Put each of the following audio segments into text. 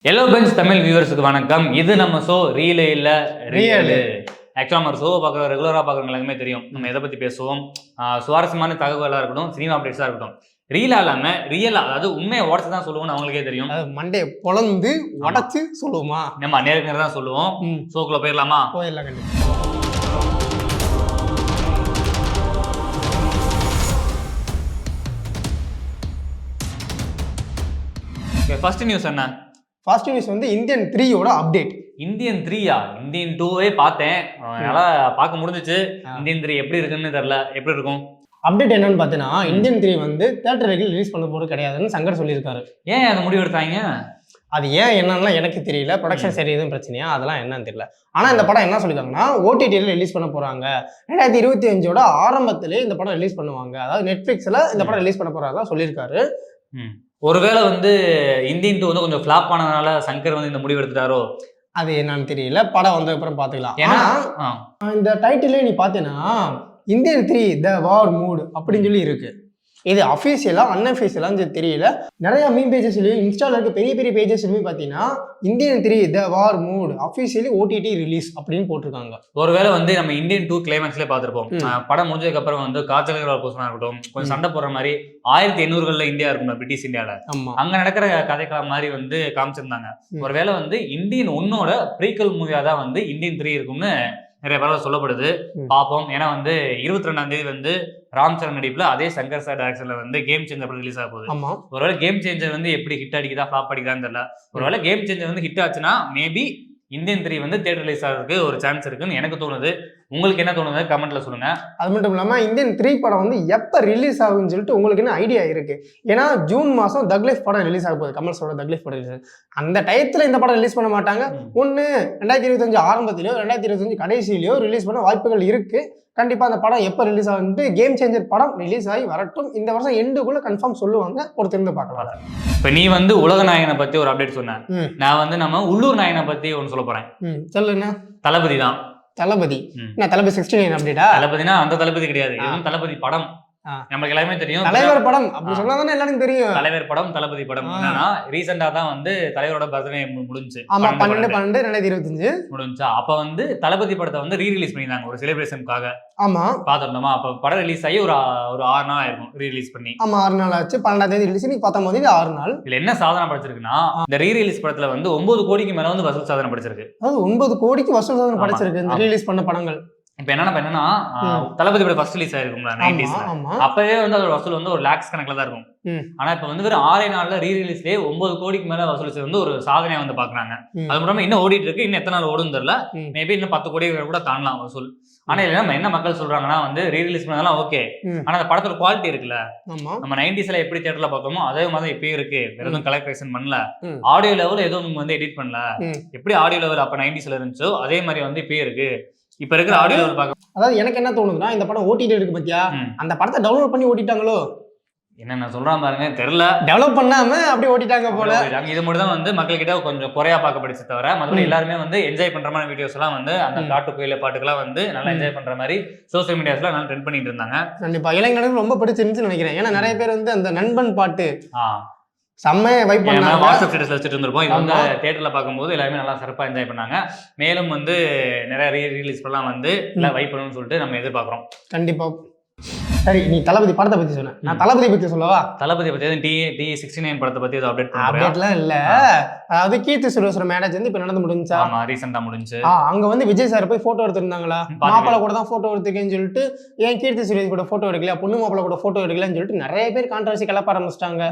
Yellow bench Tamil வியூவர்ஸுக்கு வணக்கம். இது நம்ம ஷோ ரீல் இல்ல ரியல். ஆக்சுவலாக நம்ம ஷோவை பார்க்குற ரெகுலராக பார்க்குறவங்க எல்லாருமே தெரியும் நம்ம எதை பற்றி பேசுவோம். சுவாரஸ்யமான தகவலாக இருக்கட்டும், சினிமா அப்டேட்ஸாக இருக்கட்டும். ரீலாக இல்லாமல் ரியலாக, அதாவது உண்மையை உடச்சு தான் சொல்லுவோம்னு அவங்களுக்கே தெரியும். மண்டே பொழந்து உடச்சு சொல்லுவோமா? நம்ம நேருக்கு நேரம் தான் சொல்லுவோம். ஷோக்குள்ள போயிடலாமா? போயிடலாம் கண்டிப்பாக. ஃபர்ஸ்ட் நியூஸ் என்ன? ஃபர்ஸ்ட் நியூஸ் வந்து இந்தியன் 3யோட அப்டேட். இந்தியன் 3யா? இந்தியன் 2வே பார்த்தேன், அதனால பார்க்க முடிஞ்சிச்சு. இந்தியன் 3 எப்படி இருக்குன்னு தெரியல, எப்படி இருக்கும் அப்டேட் என்னன்னு பார்த்தீங்கன்னா, இந்தியன் 3 வந்து தியேட்டருக்கு ரிலீஸ் பண்ண போறது கிடையாதுன்னு சங்கர் சொல்லியிருக்காரு. ஏன் அதை முடிவு எடுத்தாங்க? அது ஏன் என்னன்னா எனக்கு தெரியல. ப்ரொடக்ஷன் சரி எதுவும் பிரச்சனையா அதெல்லாம் என்னன்னு தெரியல. ஆனால் இந்த படம் என்ன சொல்லியிருக்காங்கன்னா ஓடிடியில் ரிலீஸ் பண்ண போறாங்க. 2025ஓட ஆரம்பத்திலே இந்த படம் ரிலீஸ் பண்ணுவாங்க. அதாவது நெட்ஃபிளிக்ஸில் இந்த படம் ரிலீஸ் பண்ண போறாங்க சொல்லியிருக்காரு. ஒருவேளை வந்து இந்தியன் 2 வந்து கொஞ்சம் ஃபிளாப் ஆனதுனால சங்கர் வந்து இந்த முடிவு எடுத்துட்டாரோ? அது என்னன்னு தெரியல. படம் வந்த அப்புறம் பார்த்துக்கலாம். ஏன்னா இந்த டைட்டிலே நீ பார்த்தீங்கன்னா இந்தியன் 3 த வார் மூட் அப்படின்னு சொல்லி இருக்கு. இது அஃபீஷியலா அன்அஃபீஷியலான்னு தெரியல. நிறைய மீம் பேஜஸ்லயும் இன்ஸ்டால இருக்க பெரிய பெரிய பேஜஸ்லயும் பார்த்தீங்கன்னா இந்தியன் 3 த வார் மூட் அஃபீஷியலி ஓடிடி ரிலீஸ் அப்படின்னு போட்டிருக்காங்க. ஒருவேளை வந்து நம்ம இந்தியன் 2 கிளைமேக்ஸ்லேயே பார்த்துருப்போம். படம் முடிஞ்சதுக்கு அப்புறம் வந்து காய்ச்சல் இருக்கட்டும், கொஞ்சம் சண்டை போடுற மாதிரி 1800 இந்தியா இருக்கும் பிரிட்டிஷ் இந்தியால. அங்க நடக்கிற கதைக்களம் மாதிரி வந்து காமிச்சிருந்தாங்க. ஒருவேளை வந்து இந்தியன் 1ஓட ப்ரீக்வல் மூவியா தான் வந்து இந்தியன் 3 இருக்கும்னு நிறைய பேரால் சொல்லப்படுது. பார்ப்போம். ஏன்னா வந்து 22ஆம் தேதி வந்து ராம் சரண் நடிப்புல அதே சங்கர் சார் டைரக்ஷன்ல வந்து கேம் சேஞ்சர் படம் ரிலீஸ் ஆக போகுது. ஒருவேளை கேம் சேஞ்சர் வந்து எப்படி ஹிட் அடிக்குதா ஃபிளாப் அடிக்குதான்னு தெரியல. ஒருவேளை கேம் சேஞ்சர் வந்து ஹிட் ஆச்சுன்னா மேபி இந்தியன் 3 வந்து தியேட்டர் ரிலீஸ் ஆகிறதுக்கு ஒரு சான்ஸ் இருக்குன்னு எனக்கு தோணுது. உங்களுக்கு என்ன தோணுது கமெண்ட்ல சொல்லுங்க. அது மட்டும் இல்லாம இந்தியன் 3 படம் வந்து எப்ப ரிலீஸ் ஆகுன்னு சொல்லிட்டு உங்களுக்கு என்ன ஐடியா இருக்கு? ஏன்னா ஜூன் மாசம் தக்லைஃப் படம் ரிலீஸ் ஆக போகுது. கமல்ஸோட தக்லைஃப் படம் ரிலீஸ். அந்த டயத்துல இந்த படம் ரிலீஸ் பண்ண மாட்டாங்க. ஒன்னு 2025 ஆரம்பத்திலயோ 2025 கடைசியிலயோ ரிலீஸ் பண்ண வாய்ப்புகள் இருக்கு. கண்டிப்பா அந்த படம் எப்ப ரிலீஸ் ஆகுது, கேம் சேஞ்சர் படம் ரிலீஸ் ஆகி வரட்டும். இந்த வருஷம் எண்டுக்குள்ள கன்ஃபார்ம் சொல்லுவாங்க. பொறுத்திருந்து பார்க்கலாம். இப்ப நீ வந்து உலக நாயகனை பத்தி ஒரு அப்டேட் சொன்ன. நான் வந்து நம்ம உள்ளூர் நாயகனை பத்தி ஒன்னு சொல்ல போறேன். சொல்லுங்க. தளபதி தான். தளபதி என்ன? தளபதி 69 அப்டேட்டா? தளபதினா அந்த தளபதி கிடையாது. இதுவும் தளபதி படம். நமக்கு எல்லாமே தெரியும். தலைவர் படம் அப்படி சொன்னாதானே எல்லாரும் தெரியும். தலைவர் படம், தளபதி படம். என்னன்னா ரீசெண்டா தான் வந்து தலைவரோட பர்த்டே முடிஞ்சு. ஆமா, 12/12/2025 முடிஞ்சா. அப்ப வந்து தளபதி படத்தை வந்து ரீ ரிலீஸ் பண்ணிருந்தாங்க ஒரு செலிப்ரேஷனுக்காக. ஆமா, பாத்துருந்தோமா? அப்ப படம் ரிலீஸ் ஆகி ஒரு 6 நாள் ஆயிருக்கும் ரீ ரிலீஸ் பண்ணி. ஆமா, 6 நாள் ஆச்சு. 12ஆம் தேதி ரிலீஸ், 19ஆம் தேதி 6 நாள். இதுல என்ன சாதனை படைச்சிருக்குன்னா, இந்த ரீ ரிலீஸ் படத்துல வந்து 9 கோடிக்கு மேல வந்து வசூல் சாதனை படைச்சிருக்கு. அதாவது 9 கோடிக்கு வசூல் சாதனை படைச்சிருக்கு இந்த ரிலீஸ் பண்ண படங்கள். இப்ப என்னன்னா தளபதி படம் ஃபர்ஸ்ட் ரிலீஸ் ஆயிருக்கும்ல 90ஸ்ல. அப்பவே வந்து அதோட வசூல் வந்து ஒரு லேக்ஸ் கணக்குல தான் இருக்கும். ஆனா இப்ப வந்து வெறும் 6 நாள்ல ரீ ரிலீஸ்லயே 9 கோடிக்கு மேல வசூலிச்சது வந்து ஒரு சாதனையா வந்து பாக்குறாங்க. அது மட்டும் இன்னும் ஓடிட்டு இருக்கு. இன்னும் எத்தனை நாள் ஓடுன்னு தெரியல. மேபி இன்னும் 10 கோடி கூட தாண்டலாம் வசூல். ஆனா இதுல நம்ம என்ன மக்கள் சொல்றாங்கன்னா வந்து ரீ ரிலீஸ் பண்ணதெல்லாம் ஓகே, ஆனா அந்த படத்தோட குவாலிட்டி இருக்குல்ல, நம்ம 90ஸ்ல எப்படி தியேட்டர்ல பார்த்தோமோ அதே மாதிரி இப்பயும் இருக்கு. வேற எதுவும் கலெக்ஷன் பண்ணல, ஆடியோ லெவல் எதுவும் வந்து எடிட் பண்ணல. எப்படி ஆடியோ லெவல் அப்ப 90ஸ்ல இருந்துச்சோ அதே மாதிரி வந்து இப்பயும் இருக்கு. இப்ப இருக்கிற ஆடியோ லெவல் பார்க்க, அதாவது எனக்கு என்ன தோணுதுன்னா, இந்த படம் ஓடிடி இருக்கு பத்தியா, அந்த படத்தை டவுன்லோட் பண்ணி ஓட்டிட்டாங்களோ என்ன சொல்றான் பாருங்க, தெரியல. டெவலப் பண்ணாம அப்படி ஓட்டிட்டாங்க போல. இது மட்டும் தான் வந்து மக்கள் கிட்ட கொஞ்சம் குறையா பார்க்கப்படுச்சு தவிர மற்றபடி எல்லாருமே வந்து என்ஜாய் பண்ற மாதிரி வீடியோஸ் எல்லாம் வந்து அந்த காட்டு கோயில பாட்டுக்கெல்லாம் வந்து நல்லா என்ஜாய் பண்ற மாதிரி சோசியல் மீடியாஸ்ல நல்லா ட்ரெண்ட் பண்ணிட்டு இருந்தாங்க. கண்டிப்பா இளைஞர்களுக்கு ரொம்ப பிடிச்சிருந்துச்சுன்னு நினைக்கிறேன். ஏன்னா நிறைய பேர் வந்து அந்த நண்பன் பாட்டு செம்மையா வைப் பண்ணாங்க. வாட்ஸ்அப் ஸ்டேட்டஸ்ல வச்சுட்டு இருந்திருப்போம். இது வந்து தியேட்டர்ல பார்க்கும்போது எல்லாருமே நல்லா சிறப்பா என்ஜாய் பண்ணாங்க. மேலும் வந்து நிறைய ரீலீஸ் பண்ணலாம் வந்து எல்லாம் வைப் பண்ணணும்னு சொல்லிட்டு நம்ம எதிர்பார்க்கிறோம். கண்டிப்பா. சரி, நீ தளபதி படத்தை பத்தி சொன்ன, நான் தளபதி பத்தி சொல்லவா? தளபதி பத்தி T69 படத்தை பத்தி அப்டேட்லாம் இல்ல. அதாவது கீர்த்தி சுரேஷோட மேரேஜ் வந்து இப்ப நடந்து முடிஞ்சா. ஆமா, ரீசெண்டா முடிஞ்சு. அங்க வந்து விஜய் சார் போய் போட்டோ எடுத்திருந்தாங்களா, மாப்பிள கூட தான் போட்டோ எடுத்துக்கேன்னு சொல்லிட்டு, ஏன் கீர்த்தி சுரேஷ் கூட போட்டோ எடுக்கல, பொண்ணு மாப்பிள கூட போட்டோ எடுக்கலன்னு சொல்லிட்டு நிறைய பேர் கான்ட்ரவர்சி கிளப்ப ஆரம்பிச்சிட்டாங்க.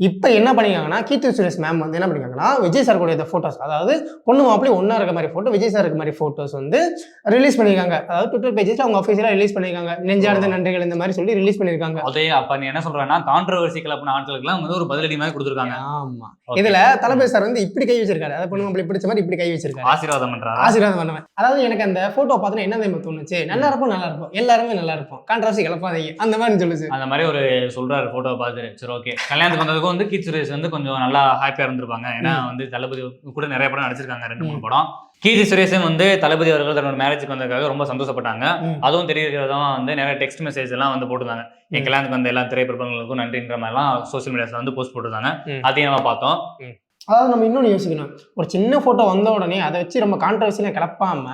இப்ப என்ன பண்ணிருக்காங்கன்னா, கீர்த்தி சுரேஷ் மேம் வந்து என்ன பண்ணிருக்காங்கன்னா, விஜய் சார் கூட போட்டோஸ், அதாவது பொண்ணு மாப்பிளை ஒன்னா இருக்க மாதிரி போட்டோ, விஜய் சார் இருக்க மாதிரி போட்டோஸ் வந்து ரிலீஸ் பண்ணிருக்காங்க. அதாவது ட்விட்டர் பேஜஸ்ல அவங்க ஆஃபீஷியலா ரிலீஸ் பண்ணிருக்காங்க. நெஞ்சார்ந்த நன்றிகள் இந்த மாதிரி சொல்லி ரிலீஸ் பண்ணிருக்காங்க. அதே அப்ப நீ என்ன சொல்றேன்னா, கான்ட்ரவர்சி கிளப்பின ஆட்களுக்குலாம் வந்து ஒரு பதிலடி மாதிரி கொடுத்துருக்காங்க. ஆமா, இதுல தளபதி சார் வந்து இப்படி கை வச்சிருக்காரு. அதாவது பொண்ணு மாப்பிளை பிடிச்ச மாதிரி இப்படி கை வச்சிருக்காரு. ஆசீர்வாதம் பண்றாரு. ஆசீர்வாதம் பண்ணுவேன். அதாவது எனக்கு அந்த போட்டோ பார்த்தா என்ன தெரியுமா தோணுச்சு, நல்லா இருப்போம் எல்லாருமே நல்லா இருப்போம், கான்ட்ரவர்சி கிளப்பாதீங்க அந்த மாதிரி சொல்லுச்சு. அந்த மாதிரி ஒரு சொல்றாரு போட்டோ பார்த்துட்டு. சரி, ஓகே. கல்யாணத்துக்கு வந்ததுக்கும் வந்து கீர்த்தி சுரேஷ் வந்து கொஞ்சம் நல்லா ஹாப்பியா இருந்திருப்பாங்க. ஏன்னா வந்து தளபதி கூட நிறைய படம் நடிச்சிருக்காங்க, 2-3 படம். கீர்த்தி சுரேஷும் வந்து தளபதி அவர்கள் தன்னோட மேரேஜுக்கு வந்ததுக்காக ரொம்ப சந்தோஷப்பட்டாங்க. அதுவும் தெரிவிக்கிறதா வந்து நிறைய டெக்ஸ்ட் மெசேஜ் எல்லாம் வந்து போட்டுருந்தாங்க. என் கல்யாணத்துக்கு வந்த எல்லா திரைப்படங்களுக்கும் நன்றின்ற மாதிரிலாம் சோசியல் மீடியாஸ்ல வந்து போஸ்ட் போட்டுருந்தாங்க. அதையும் நம்ம பார்த்தோம். அதாவது நம்ம இன்னொன்று யோசிக்கணும், ஒரு சின்ன போட்டோ வந்த உடனே அதை வச்சு நம்ம கான்ட்ரவர்சியில கிளப்பாம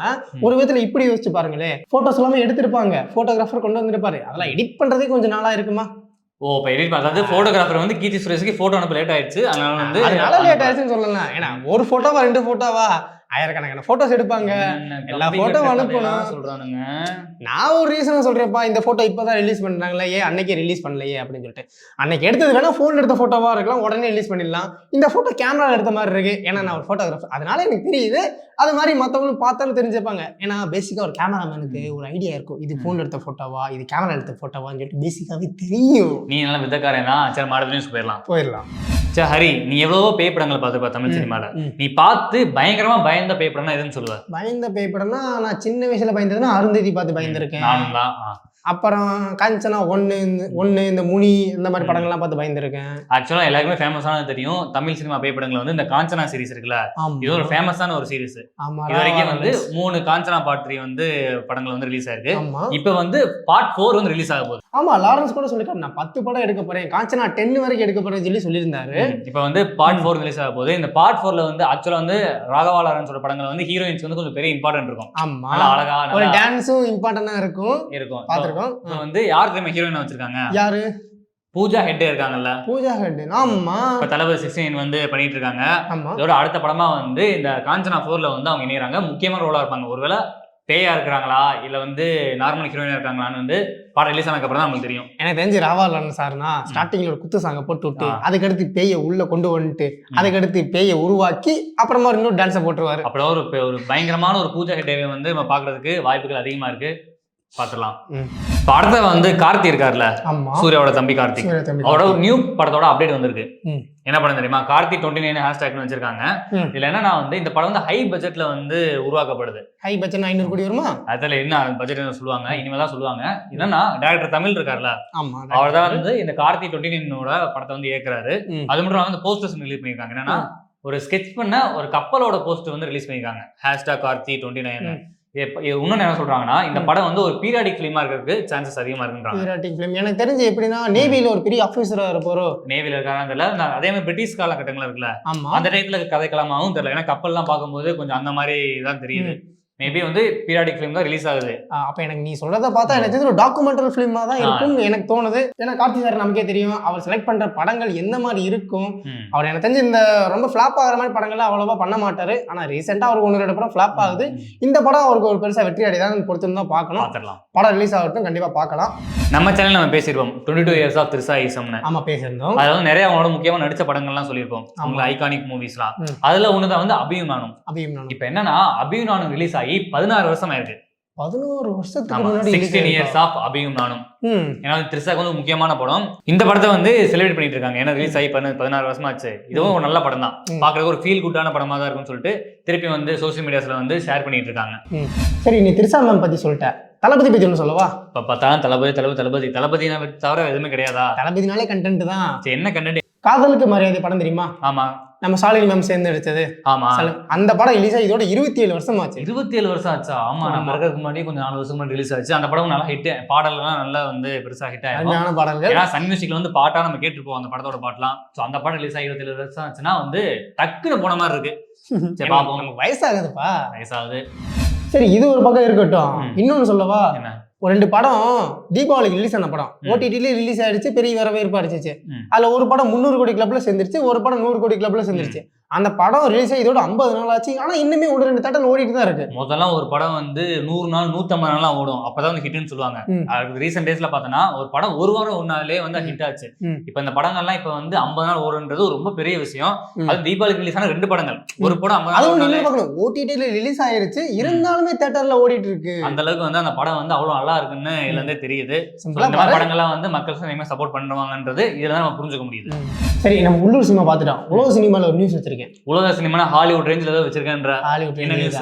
ஒரு விதத்துல இப்படி யோசிச்சு பாருங்களே, போட்டோஸ் எல்லாமே எடுத்திருப்பாங்க, போட்டோகிராஃபர் கொண்டு வந்திருப்பாரு, அதெல்லாம் எடிட் பண்றதே கொஞ்சம் நாளா இருக்குமா? ஓ இப்போ எடிட் பண்ண, அதாவது போட்டோகிராஃபர் வந்து கீர்த்தி சுரேஷுக்கு போட்டோ அனுப்ப லேட் ஆயிடுச்சு, அதனால லேட் ஆயிடுச்சுன்னு சொல்லலாம். ஏன்னா ஒரு போட்டோவா 2 போட்டோவா ஆயிரக்கணக்கான போட்டோஸ் எடுப்பாங்க, எல்லா போட்டோ அனுப்பணும் சொல்றானுங்க. நான் ஒரு ரீசன் சொல்றேன்ப்பா, இந்த போட்டோ இப்பதான் ரிலீஸ் பண்றாங்களே, ஏன் அன்னைக்கே ரிலீஸ் பண்ணலையே அப்படின்னு சொல்லிட்டு. அன்னைக்கு எடுத்தது வேணா போன் எடுத்த போட்டோவா இருக்கலாம், உடனே ரிலீஸ் பண்ணிடலாம். இந்த போட்டோ கேமரா எடுத்த மாதிரி இருக்கு, ஏன்னா நான் ஒரு போட்டோகிராஃபர், அதனால எனக்கு தெரியுது. அது மாதிரி மற்றவங்களும் பார்த்தாலும் தெரிஞ்சுப்பாங்க. ஏன்னா பேசிக்கா ஒரு கேமராமேனுக்கு ஒரு ஐடியா இருக்கும், இது போன் எடுத்த போட்டோவா, இது கேமரா எடுத்த போட்டோவான்னு சொல்லிட்டு பேசிக்காவே தெரியும். நீ நல்லா விதக்காரனா? சரி, மாடல் நியூஸ் போயிடலாம். சரி ஹரி, நீ எவ்வளவோ பேய் படங்கள் பார்த்துப்பா தமிழ் சினிமால, நீ பார்த்து பயங்கரமா பயந்த பேய் படம்னா எதுன்னு சொல்லுவ? பயந்த பேய் படம்னா நான் சின்ன வயசுல பயந்ததுன்னா அருந்ததி பார்த்து பயந்துருக்கேன். நானும் தான். அப்புறம் காஞ்சனா 1 இந்த முனி இந்த மாதிரி படங்கள்லாம் பார்த்து பயந்துருக்கேன். ஆக்சுவலா எல்லாருக்குமே ஃபேமஸானது தெரியும், தமிழ் சினிமா பேய் படங்கள் வந்து இந்த காஞ்சனா சீரிஸ் இருக்குல்ல, இது ஒரு ஃபேமஸான ஒரு சீரிஸ். இது வரைக்கும் வந்து 3 காஞ்சனா பார்ட் 3 வந்து படங்கள் வந்து ரிலீஸ் ஆயிருக்கு. இப்போ வந்து பார்ட் 4 வந்து ரிலீஸ் ஆக போகுது. ஆமா, லாரன்ஸ் கூட சொல்லிருக்காரு, நான் 10 படம் எடுக்க போறேன், காஞ்சனா 10 வரைக்கும் எடுக்க போறேன்னு சொல்லியிருந்தாரு. இப்போ வந்து பார்ட் 4 ரிலீஸ் ஆக போகுது. இந்த பார்ட் 4ல வந்து ஆக்சுவலா வந்து ராகவா லாரன்ஸோட படங்கள் வந்து ஹீரோயின்ஸ் வந்து கொஞ்சம் பெரிய இம்பார்ட்டன்ட் இருக்கும். ஆமா, அழகா ஒரு டான்ஸும் இம்பார்ட்டன்ட்டா இருக்கும். பாத்துறோம். வந்து யார் தெரியுமா ஹீரோயினா வச்சிருக்காங்க? யாரு? பூஜா ஹெட்டே இருக்காங்கல்ல. பூஜா ஹெட். ஆமா, இப்ப தளபதி 16 வந்து பண்ணிட்டு இருக்காங்க. ஆமா, இதோட அடுத்த படமா வந்து இந்த காஞ்சனா 4ல வந்து அவங்க இணையறாங்க. முக்கியமான ரோலா இருப்பாங்க. ஒருவேளை பேயா இருக்கிறாங்களா இல்ல வந்து நார்மல் ஹீரோயினா இருக்காங்களான்னு வந்து படம் ரிலீஸ் ஆனதுக்கு அப்புறம் தான் நமக்கு தெரியும். எனக்கு தெரிஞ்சு ராகவா லாரன்ஸ் சார்னா ஸ்டார்டிங்ல ஒரு குத்து சாங்க போட்டு விட்டு அதுக்கடுத்து பேயை உள்ள கொண்டு வந்துட்டு அதுக்கடுத்து பேயை உருவாக்கி அப்புறமா இன்னொரு டான்ஸை போட்டுருவாரு. அப்புறம் ஒரு பயங்கரமான ஒரு பூஜா ஹெட்டேவை வந்து நம்ம பாக்குறதுக்கு வாய்ப்புகள் அதிகமா இருக்கு. பாத்துடலாம். படத்தை வந்து கார்த்தி இருக்காருல்ல, சூர்யாவோட தம்பி கார்த்திக், அவரோட நியூ படத்தோட அப்டேட் வந்திருக்கு. என்ன படம் தெரியுமா? கார்த்தி 29 ஹேஷ்டேக்னு வச்சிருக்காங்க. இதுல என்னன்னா வந்து இந்த படம் வந்து ஹை பட்ஜெட்ல வந்து உருவாக்கப்படுது. ஹை பட்ஜெட் 500 கோடி வருமா? அதுல என்ன பட்ஜெட் சொல்லுவாங்க, இனிமேதான் சொல்லுவாங்க. என்னன்னா டைரக்டர் தமிழ் இருக்காருல்ல, அவர் தான் வந்து இந்த கார்த்தி 29ஓட படத்தை வந்து இயக்குறாரு. அது மட்டும் வந்து போஸ்டர்ஸ் ரிலீஸ் பண்ணிருக்காங்க. என்னன்னா ஒரு ஸ்கெட்ச் பண்ண ஒரு கப்பலோட போஸ்டர் வந்து ரிலீஸ் பண்ணிருக்காங்க, ஹேஷ்டாக் கார்த்தி 29. இன்னொன்னு என்ன சொல்றாங்கன்னா இந்த படம் வந்து ஒரு பீரியாடிக் ஃபிலிமா இருக்கிறதுக்கு சான்சஸ் அதிகமா இருக்குன்றாங்க. பீரியாடிக் ஃபிலிம் எனக்கு தெரிஞ்சு எப்படின்னா நேவில ஒரு பெரிய ஆபீசரா இருப்பாரோ, நேவில இருக்காங்க. அதே மாதிரி பிரிட்டிஷ் காலகட்டங்கள் இருக்குல்ல, அந்த டைத்துல கதைக்கலாமாவும் தெரியல. ஏன்னா கப்பல்லாம் பார்க்கும்போது கொஞ்சம் அந்த மாதிரி தான் தெரியுது. மேபி வந்து பீரியாடிக் ஃபிலிம் தான் ரிலீஸ் ஆகுது. அப்ப எனக்கு நீ சொல்றத பார்த்தா எனக்கு தெரிஞ்சு ஒரு டாக்குமெண்டரி ஃபிலிமா தான் இருக்கும்னு எனக்கு தோணுது. ஏன்னா கார்த்தி சார் நமக்கே தெரியும், அவர் செலக்ட் பண்ற படங்கள் எந்த மாதிரி இருக்கும். அவர் எனக்கு தெரிஞ்சு இந்த ரொம்ப ஃபிளாப் ஆகிற மாதிரி படங்கள்லாம் அவ்வளவா பண்ண மாட்டாரு. ஆனா ரீசெண்டா அவருக்கு 1-2 படம் ஃபிளாப் ஆகுது. இந்த படம் அவருக்கு ஒரு பெருசா வெற்றி அடைதான் பொறுத்துன்னு தான் பார்க்கணும். படம் ரிலீஸ் ஆகட்டும், கண்டிப்பா பார்க்கலாம். நம்ம சேனல் நம்ம பேசிருப்போம் 22 இயர்ஸ் ஆஃப் திரிசாயிசம்னு. ஆமா, பேசியிருந்தோம். அது வந்து நிறைய அவங்களோட முக்கியமா நடிச்ச படங்கள்லாம் சொல்லியிருப்போம், அவங்க ஐகானிக் மூவிஸ்லாம். அதுல ஒண்ணுதான் வந்து அபியும் நானும். இப்ப என்னன்னா அபியும் நானும் ரிலீஸ் ஆகி 16 வருஷம் ஆயிருக்கு. 11 வருஷத்துக்கு முன்னாடி 16 இயர்ஸ் ஆஃப் அபியும் நானும். ஏன்னா திரிசாக்கு வந்து முக்கியமான படம். இந்த படத்தை வந்து செலிப்ரேட் பண்ணிட்டு இருக்காங்க. ஏன்னா ரிலீஸ் ஆகி 16 வருஷமா ஆச்சு. இதுவும் ஒரு நல்ல படம் தான், பாக்குறதுக்கு ஒரு ஃபீல் குட்டான படமா தான் இருக்கும்னு சொல்லிட்டு திருப்பி வந்து சோசியல் மீடியாஸ்ல வந்து ஷேர் பண்ணிட்டு இருக்காங்க. சரி, நீ திரிசா மேம் பத்தி சொல்லிட்ட, தளபதி பத்தி ஒண்ணு சொல்லவா? இப்ப பார்த்தாலும் தளபதி தவிர எதுவுமே கிடையாதா? தளபதினாலே கண்டென்ட் தான். என்ன கண்டென்ட்? காதலுக்கு மரியாதை படம் தெரியுமா? ஆமா, நம்ம சாலினி மேம் சேர்ந்து எடுத்தது. ஆமா, அந்த படம் ரிலீஸ் ஆகி இதோட 27 வருஷம் ஆச்சு. 27 வருஷம் ஆச்சா? ஆமா, நம்ம இருக்கிறதுக்கு முன்னாடி கொஞ்சம் 4 வருஷம் முன்னாடி ரிலீஸ் ஆச்சு. அந்த படம் நல்லா ஹிட், பாடல்லாம் நல்லா வந்து பெருசா ஹிட் ஆயிடும். பாடல்கள். ஏன்னா சன் மியூசிக்ல வந்து பாட்டா நம்ம கேட்டுருப்போம் அந்த படத்தோட பாட்டுலாம். சோ அந்த படம் ரிலீஸ் ஆகி 27 வருஷம் ஆச்சுன்னா வந்து டக்குன்னு போன மாதிரி இருக்கு. சரி பாப்போம், நமக்கு வயசாகுதுப்பா. வயசாகுது. சரி, இது ஒரு பக்கம் இருக்கட்டும். இன்னொன்னு சொல்லவா? என்ன? ஒரு 2 படம் தீபாவளிக்கு ரிலீஸ் ஆன படம் ஓடிடில ரிலீஸ் ஆயிடுச்சு, பெரிய வரவேற்பு அடிச்சிச்சு. அதுல ஒரு படம் 300 கோடி கிளப்ல சேர்ந்துருச்சு, ஒரு படம் 100 கோடி கிளப்ல சேர்ந்துருச்சு. அந்த படம் ரிலீஸ் ஆகி இதோட 50 நாள் ஆச்சு. ஆனா இன்னுமே 1-2 தேட்டர் ஓடிட்டு தான் இருக்கு. முதல்ல ஒரு படம் வந்து 100 நாள் 150 நாள் ஓடும், அப்பதான் வந்து ஹிட்னு சொல்லுவாங்க. ரீசெண்ட் டேஸ்ல பார்த்தோன்னா ஒரு படம் ஒரு வாரம் 1 நாள்லயே வந்து ஹிட் ஆச்சு. இப்ப இந்த படங்கள்லாம் இப்ப வந்து 50 நாள் ஓடுன்றது ரொம்ப பெரிய விஷயம். அது தீபாவளிக்கு ரிலீஸ் ஆன 2 படங்கள், ஒரு படம் 50 நாள் ஓடிடில ரிலீஸ் ஆயிருச்சு, இருந்தாலுமே தேட்டர்ல ஓடிட்டு இருக்கு. அந்த அளவுக்கு வந்து அந்த படம் வந்து அவ்வளவு நல்லா இருக்குன்னு இதுல இருந்தே தெரியுது. இந்த மாதிரி படங்கள்லாம் வந்து மக்கள் சப்போர்ட் பண்ணுவாங்கன்றது இதுல நம்ம புரிஞ்சுக்க முடியுது. சரி, நம்ம உள்ளூர் சினிமா பார்த்துட்டோம். உலக சினிமால ஒரு நியூஸ் வச்சிருக்கேன். உலக சினிமா ஹாலிவுட் ரேஞ்சில ஏதோ வச்சிருக்கேன். ஹாலிவுட் என்ன நியூஸ்?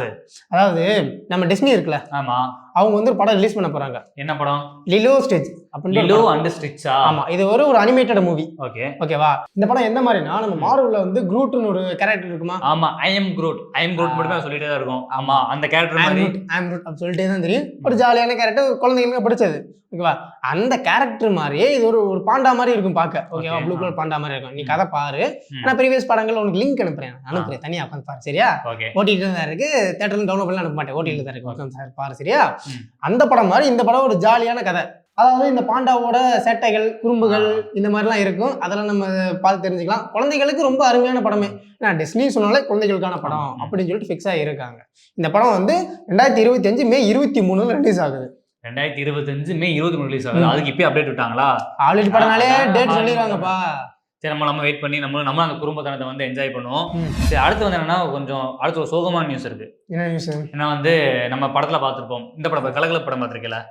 அதாவது நம்ம டிஸ்னி இருக்குல்ல, ஆமா, அவங்க வந்து ஒரு படம் ரிலீஸ் பண்ண போறாங்க. என்ன படம்? லிலோ ஸ்டிட்ச் அப்படின்னு. லிலோ அண்ட் ஸ்டிட்சா? ஆமா, இது ஒரு அனிமேட்டட் மூவி. ஓகே, ஓகேவா? இந்த படம் எந்த மாதிரினா, நம்ம மார்வல்ல வந்து க்ரூட்னு ஒரு கேரக்டர் இருக்குமா? ஆமா, ஐ அம் க்ரூட் மட்டும் தான் சொல்லிட்டே தான் இருக்கும். ஆமா, அந்த கேரக்டர் மாதிரி ஐ அம் க்ரூட் அப்படி சொல்லிட்டே தான் தெரியும். ஒரு ஜாலியான கேரக்டர், குழந்தைங்களுக்கு பிடிச்சது. ஓகேவா? அந்த கேரக்டர் மாதிரியே இது ஒரு பாண்டா மாதிரி இருக்கும் பார்க்க. ஓகேவா? ப்ளூ கலர் பாண்டா மாதிரி இருக்கும். நீ கதை பாரு. நான் ப்ரீவியஸ் படங்கள் உனக்கு லிங்க் அனுப்புறேன், தனியா உட்காந்து பாரு. சரியா? ஓடிடி தான் இருக்கு, தியேட்டர்ல டவுன்லோட் பண்ணி அனுப்ப மாட்டேன், ஓடிடி தான் இருக்கு, உட்காந்து பாரு. சரியா? அந்த படம் மாதிரி இந்த படம் ஒரு ஜாலியான கதை. அதாவது இந்த பாண்டாவோட சேட்டைகள், குறும்புகள் இந்த மாதிரிலாம் இருக்கும். அதெல்லாம் நம்ம பார்த்து தெரிஞ்சுக்கலாம். குழந்தைகளுக்கு ரொம்ப அருமையான படமே. நான் டிஸ்னி சொன்னாலே குழந்தைகளுக்கான படம் அப்படின்னு சொல்லிட்டு ஃபிக்ஸ் ஆகியிருக்காங்க. இந்த படம் வந்து 2025 மே 23 ரிலீஸ் ஆகுது. 2025 மே 23 ரிலீஸ் ஆகுது. அதுக்கு இப்பயே அப்டேட் விட்டாங்களா? ஆல்ரெடி படம்னாலே டேட் சொல்லிடுவாங்கப்பா. சரி, நம்ம வெயிட் பண்ணி நம்ம அந்த குடும்பத்தனத்தை வந்து என்ஜாய் பண்ணுவோம். சரி, அடுத்து வந்து என்னன்னா, அடுத்து ஒரு சோகமான நியூஸ் இருக்கு. என்ன நியூஸ்? ஏன்னா வந்து நம்ம படத்துல பார்த்துருப்போம், இந்த படம் கலகலப்பு படம் பார்த்துருக்கல?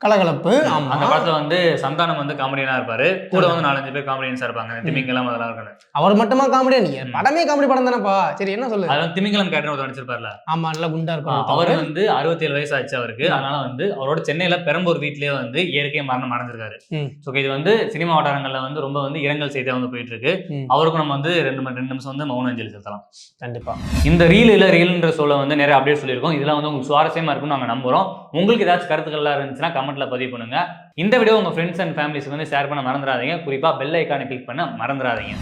கலகலப்பு. அந்த படத்துல வந்து சந்தானம் வந்து காமெடியனா இருப்பாரு, கூட வந்து 4-5 பேர் காமெடியன்ஸா இருப்பாங்க. திமிங்கலம் அதெல்லாம் இருக்கணும். அவர் மட்டுமா காமெடியா? நீங்க படமே காமெடி படம் தானேப்பா. சரி, என்ன சொல்லு? அது திமிங்கலம் கேரக்டர் ஒருத்தர் நடிச்சிருப்பார்ல. ஆமா, நல்லா குண்டா இருக்கும். அவர் வந்து 67 வயசு ஆச்சு அவருக்கு. அதனால வந்து அவரோட சென்னையில பெரம்பூர் வீட்லயே வந்து இயற்கை மரணம் அடைஞ்சிருக்காரு. ஸோ இது வந்து சினிமா வட்டாரங்கள்ல வந்து ரொம்ப வந்து இரங்கல் செய்தியா வந்து போயிட்டு இருக்கு. அவருக்கும் நம்ம வந்து 2 நிமிஷம் வந்து மௌன அஞ்சலி செலுத்தலாம். கண்டிப்பா. இந்த ரீல்ன்ற சொல்ல வந்து நிறைய அப்டேட் சொல்லியிருக்கோம். இதெல்லாம் வந்து உங்களுக்கு சுவாரஸ்யமா இருக்கும்னு நாங்க நம்புறோம். உங்களுக்கு ஏதாச்சும் கருத்துக்கள்லாம் இருந்துச்சுன்னா கமெண்ட்ல பதிவு பண்ணுங்க. இந்த வீடியோ உங்க ஃப்ரெண்ட்ஸ் அண்ட் ஃபேமிலிஸ்க்கு வந்து ஷேர் பண்ண மறந்துடாதீங்க. குறிப்பா பெல் ஐக்கானை கிளிக் பண்ண மறந்துடாதீங்க.